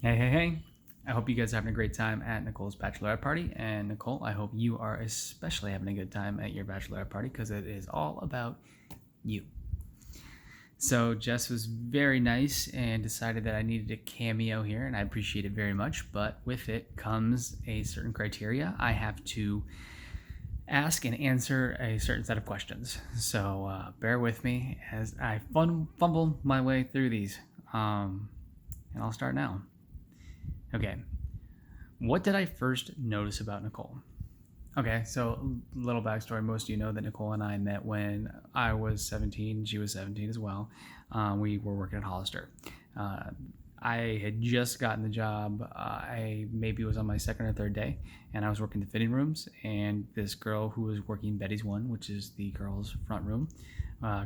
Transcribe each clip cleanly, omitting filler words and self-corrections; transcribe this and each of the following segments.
Hey, hey, hey. I hope you guys are having a great time at Nicole's bachelorette party. And Nicole, I hope you are especially having a good time at your bachelorette party because it is all about you. So, Jess was very nice and decided that I needed a cameo here, and I appreciate it very much. But with it comes a certain criteria. I have to ask and answer a certain set of questions. So, bear with me as I fumble my way through these. And I'll start now. Okay, what did I first notice about Nicole? Okay, so little backstory. Most of you know that Nicole and I met when I was 17. She was 17 as well. We were working at Hollister. Uh, I had just gotten the job. I maybe was on my second or third day, and I was working the fitting rooms. And this girl who was working Betty's One, which is the girls' front room,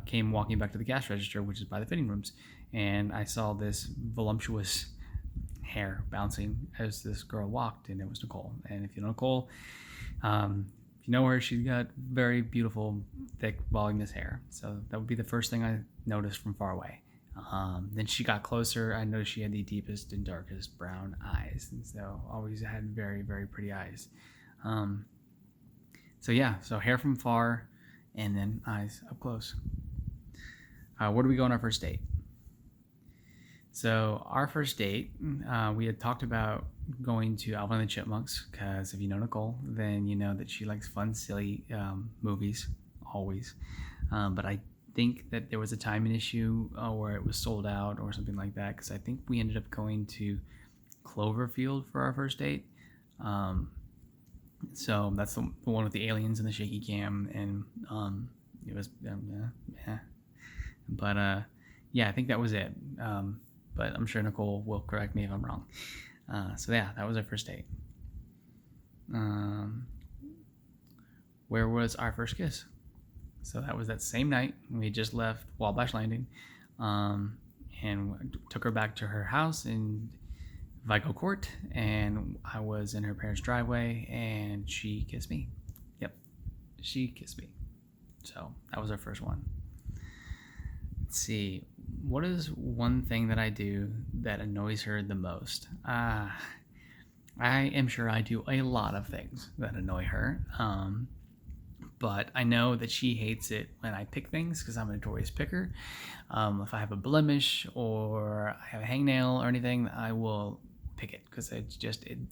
came walking back to the cash register, which is by the fitting rooms. And I saw this voluptuous hair bouncing as this girl walked, and it was Nicole. And if you know Nicole, if you know her, she's got very beautiful, thick, voluminous hair. So that would be the first thing I noticed from far away. Then she got closer. I noticed she had the deepest and darkest brown eyes, and so always had very, very pretty eyes. Um, so yeah, so hair from far, and then eyes up close. Where do we go on our first date? So our first date, we had talked about going to Alvin and the Chipmunks because if you know Nicole, then you know that she likes fun, silly movies always. But I think that there was a timing issue where it was sold out or something like that because I think we ended up going to Cloverfield for our first date. Um, so that's the one with the aliens and the shaky cam, and it was yeah. But yeah, I think that was it. But I'm sure Nicole will correct me if I'm wrong. So yeah, that was our first date. Um, where was our first kiss? So that was that same night. We just left Wabash Landing, and took her back to her house in Vigo Court, and I was in her parents' driveway, and she kissed me. Yep, she kissed me. So that was our first one. Let's see. What is one thing that I do that annoys her the most? I am sure I do a lot of things that annoy her. But I know that she hates it when I pick things because I'm a notorious picker. If I have a blemish or I have a hangnail or anything, I will pick it because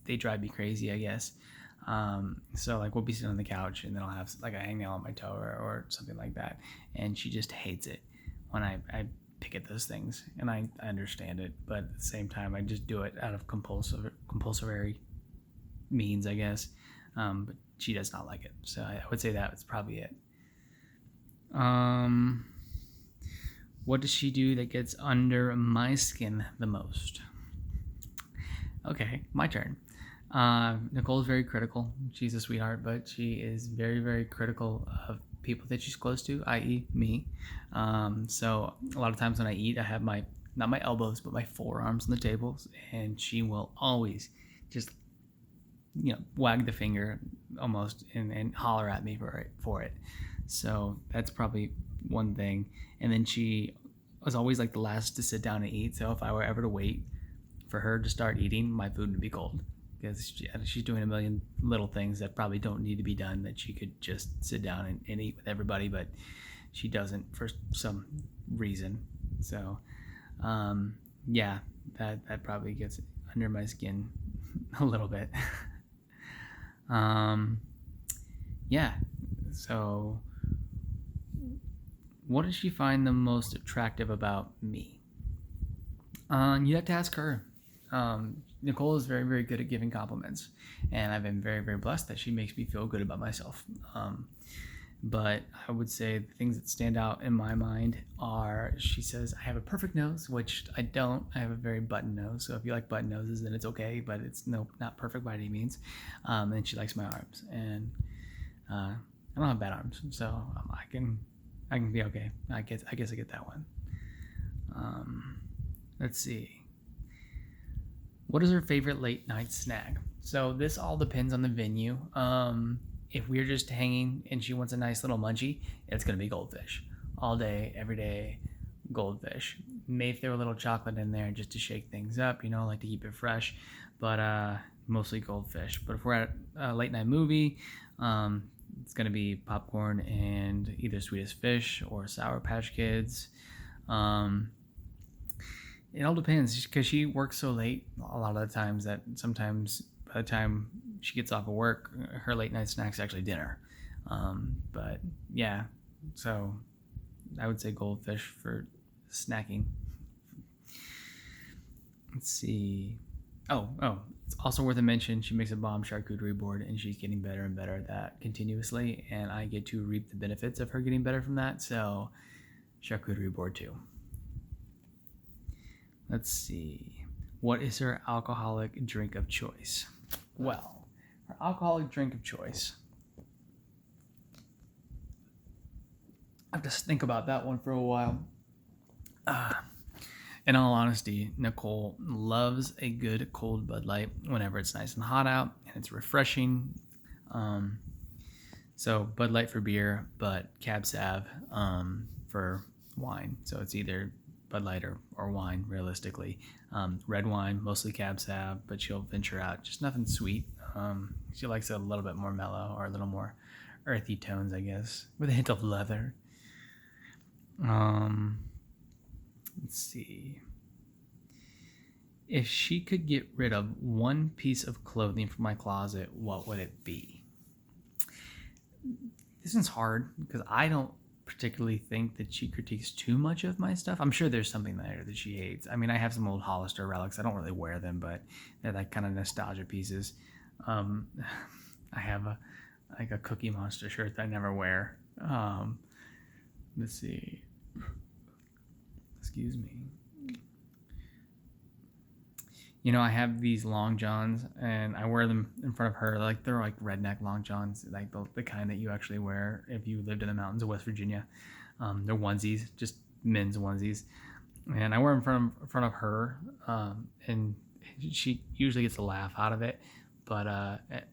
they drive me crazy, I guess. So like we'll be sitting on the couch and then I'll have like a hangnail on my toe or something like that, and she just hates it when I pick at those things, and I understand it, but at the same time I just do it out of compulsory means, I guess. But she does not like it, so I would say that it's probably it. Um, what does she do that gets under my skin the most? Okay, my turn. Nicole is very critical. She's a sweetheart, but she is very, very critical of people that she's close to, i.e., me. So a lot of times when I eat, I have my not my elbows, but my forearms on the tables, and she will always just wag the finger almost and holler at me for it. So that's probably one thing. And then she was always like the last to sit down and eat. So if I were ever to wait for her to start eating, my food would be cold because she's doing a million little things that probably don't need to be done that she could just sit down and eat with everybody, but she doesn't for some reason. So yeah, that probably gets under my skin a little bit. um, yeah. So, what does she find the most attractive about me? You have to ask her. Nicole is very, very good at giving compliments, and I've been very, very blessed that she makes me feel good about myself. But I would say the things that stand out in my mind are she says I have a perfect nose, which I don't. I have a very button nose, so if you like button noses, then it's okay, but it's not perfect by any means. And she likes my arms, and I don't have bad arms, so I can be okay. I guess I get that one. Let's see. What is her favorite late night snack? So this all depends on the venue. If we're just hanging and she wants a nice little munchie, it's gonna be goldfish all day, every day. Goldfish. May throw a little chocolate in there just to shake things up, like to keep it fresh, but mostly Goldfish. But if we're at a late night movie, it's going to be popcorn and either Swedish Fish or Sour Patch Kids. It all depends because she works so late a lot of the times that sometimes by the time she gets off of work, her late night snack's actually dinner. But yeah, so I would say Goldfish for snacking. Let's see. Oh, it's also worth a mention. She makes a bomb charcuterie board, and she's getting better and better at that continuously. And I get to reap the benefits of her getting better from that. So, charcuterie board too. Let's see. What is her alcoholic drink of choice? Well, her alcoholic drink of choice. I have to think about that one for a while. In all honesty, Nicole loves a good cold Bud Light whenever it's nice and hot out and it's refreshing. So Bud Light for beer, but Cab Sav for wine. So it's either Bud Light or wine, realistically. Red wine, mostly Cab Sav, but she'll venture out. Just nothing sweet. She likes it a little bit more mellow or a little more earthy tones, I guess, with a hint of leather. Let's see. If she could get rid of one piece of clothing from my closet, what would it be? This one's hard because I don't particularly think that she critiques too much of my stuff. I'm sure there's something there that she hates. I mean, I have some old Hollister relics. I don't really wear them, but they're like kind of nostalgia pieces. I have a Cookie Monster shirt that I never wear. Let's see. Excuse me. I have these long johns and I wear them in front of her. They're like redneck long johns, like the kind that you actually wear if you lived in the mountains of West Virginia. They're onesies, just men's onesies. And I wear them in front of her, and she usually gets a laugh out of it, but it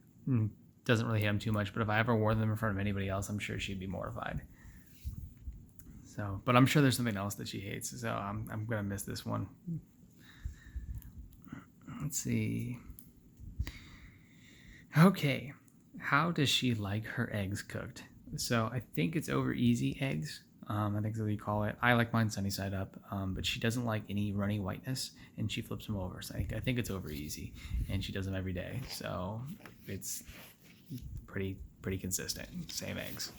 doesn't really hit them too much. But if I ever wore them in front of anybody else, I'm sure she'd be mortified. So, but I'm sure there's something else that she hates. So I'm gonna miss this one. Let's see. Okay, how does she like her eggs cooked? So I think it's over easy eggs. I think that's what you call it. I like mine sunny side up, but she doesn't like any runny whiteness, and she flips them over. So I think it's over easy, and she does them every day. So it's pretty consistent. Same eggs.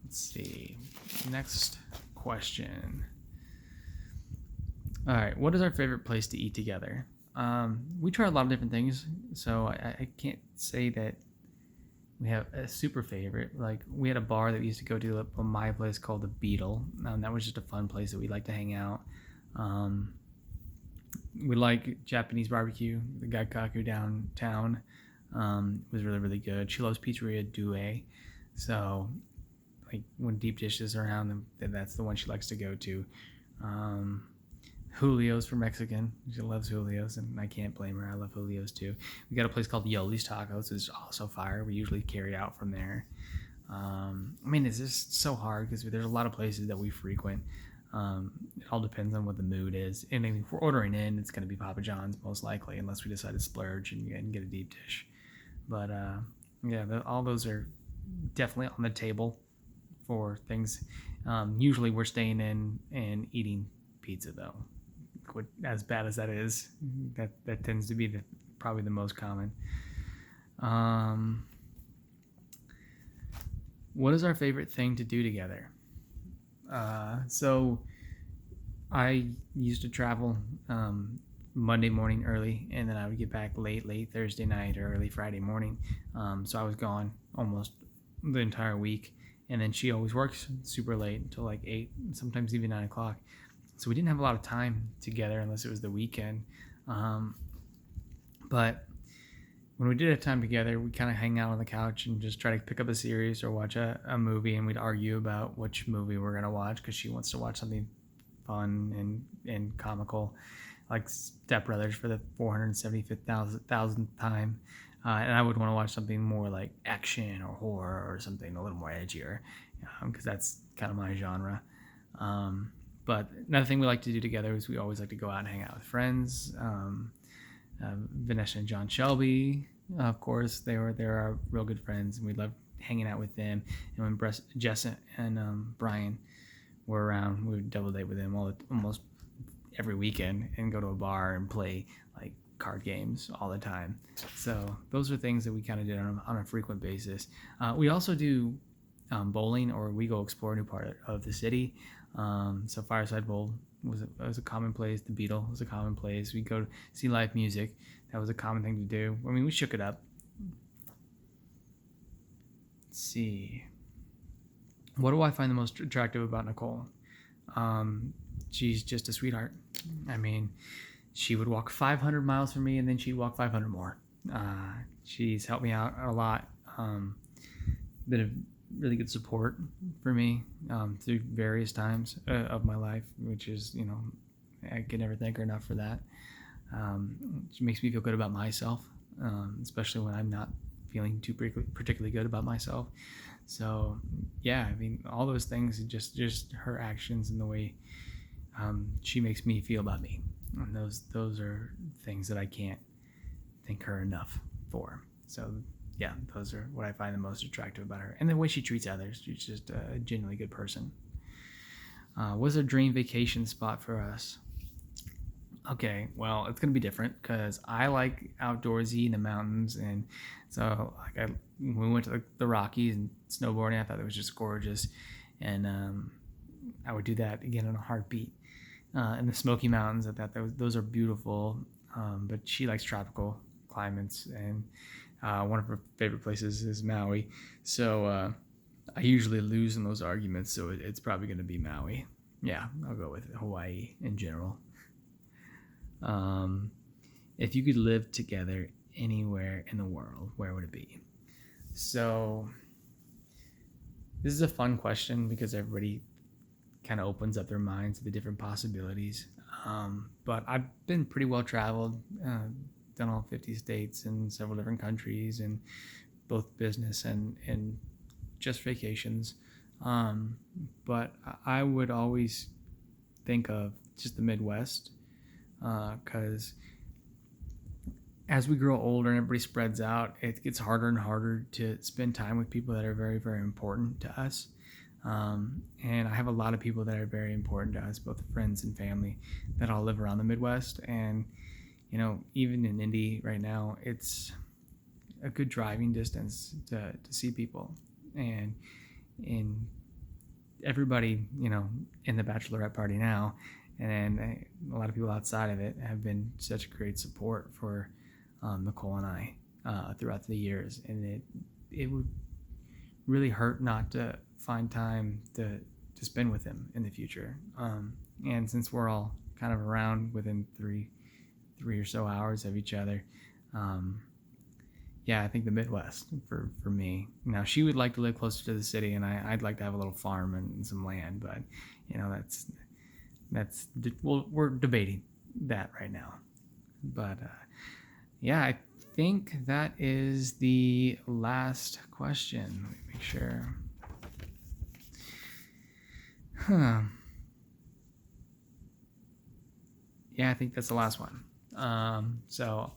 Let's see. Next question. All right. What is our favorite place to eat together? We try a lot of different things, so I can't say that we have a super favorite. Like, we had a bar that we used to go to at my place called the Beetle. That was just a fun place that we like to hang out. We like Japanese barbecue. The Gaikaku downtown was really, really good. She loves Pizzeria Due. So, like, when deep dish is around, that's the one she likes to go to. Julio's for Mexican. She loves Julio's, and I can't blame her. I love Julio's too. We got a place called Yoli's Tacos. It's also fire. We usually carry out from there. I mean, it's just so hard because there's a lot of places that we frequent. It all depends on what the mood is. And if we're ordering in, it's going to be Papa John's most likely, unless we decide to splurge and get a deep dish. But yeah, all those are definitely on the table for things. Usually we're staying in and eating pizza though. As bad as that is, that tends to be probably the most common. What is our favorite thing to do together? So I used to travel Monday morning early, and then I would get back late Thursday night or early Friday morning. So I was gone almost the entire week, and then she always works super late until like 8, sometimes even 9 o'clock. So we didn't have a lot of time together unless it was the weekend. But when we did have time together, we kind of hang out on the couch and just try to pick up a series or watch a movie, and we'd argue about which movie we're going to watch because she wants to watch something fun and comical, like Step Brothers for the 475,000th time. And I would want to watch something more like action or horror or something a little more edgier because that's kind of my genre. But another thing we like to do together is we always like to go out and hang out with friends. Vanessa and John Shelby, of course, they're our real good friends, and we love hanging out with them. And when Jess and Brian were around, we would double date with them almost every weekend and go to a bar and play like card games all the time. So those are things that we kind of did on a frequent basis. We also do bowling, or we go explore a new part of the city. So Fireside Bowl was a common place. The Beetle was a common place. We go see live music. That was a common thing to do. I mean, we shook it up. Let's see. What do I find the most attractive about Nicole? She's just a sweetheart. I mean, she would walk 500 miles for me, and then she'd walk 500 more. She's helped me out a lot. Been a really good support for me through various times of my life, which is, I can never thank her enough for that. She makes me feel good about myself, especially when I'm not feeling too particularly good about myself. So yeah, I mean, all those things, just her actions and the way she makes me feel about me, and those are things that I can't thank her enough for. So yeah, those are what I find the most attractive about her, and the way she treats others. She's just a genuinely good person. What's a dream vacation spot for us? Okay, well, it's gonna be different because I like outdoorsy in the mountains, and so when we went to the Rockies and snowboarding, I thought it was just gorgeous, and I would do that again in a heartbeat. In the Smoky Mountains, I thought those are beautiful, but she likes tropical climates, and one of her favorite places is Maui. So I usually lose in those arguments, so it's probably going to be Maui. Yeah, I'll go with Hawaii in general. If you could live together anywhere in the world, where would it be? So this is a fun question because everybody kind of opens up their minds to the different possibilities. But I've been pretty well traveled, done all 50 states and several different countries, and both business and just vacations. But I would always think of just the Midwest, because as we grow older and everybody spreads out, it gets harder and harder to spend time with people that are very, very important to us. And I have a lot of people that are very important to us, both friends and family, that all live around the Midwest. And, even in Indy right now, it's a good driving distance to see people. And everybody, in the bachelorette party now, and a lot of people outside of it have been such great support for Nicole and I throughout the years. And it would really hurt not to find time to spend with him in the future. And since we're all kind of around within three or so hours of each other, yeah, I think the Midwest for me. Now, she would like to live closer to the city, and I'd like to have a little farm and some land, but we're debating that right now. But yeah, I think that is the last question. Let me make sure. Yeah, I think that's the last one. So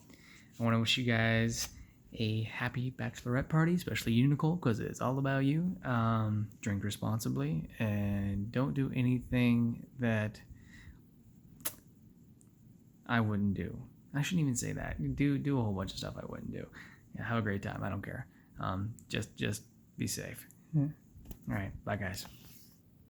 I want to wish you guys a happy bachelorette party, especially you, Nicole, because it's all about you. Drink responsibly and don't do anything that I wouldn't do. I shouldn't even say that. Do a whole bunch of stuff I wouldn't do. Yeah, have a great time. I don't care. Just be safe. All right. Bye, guys.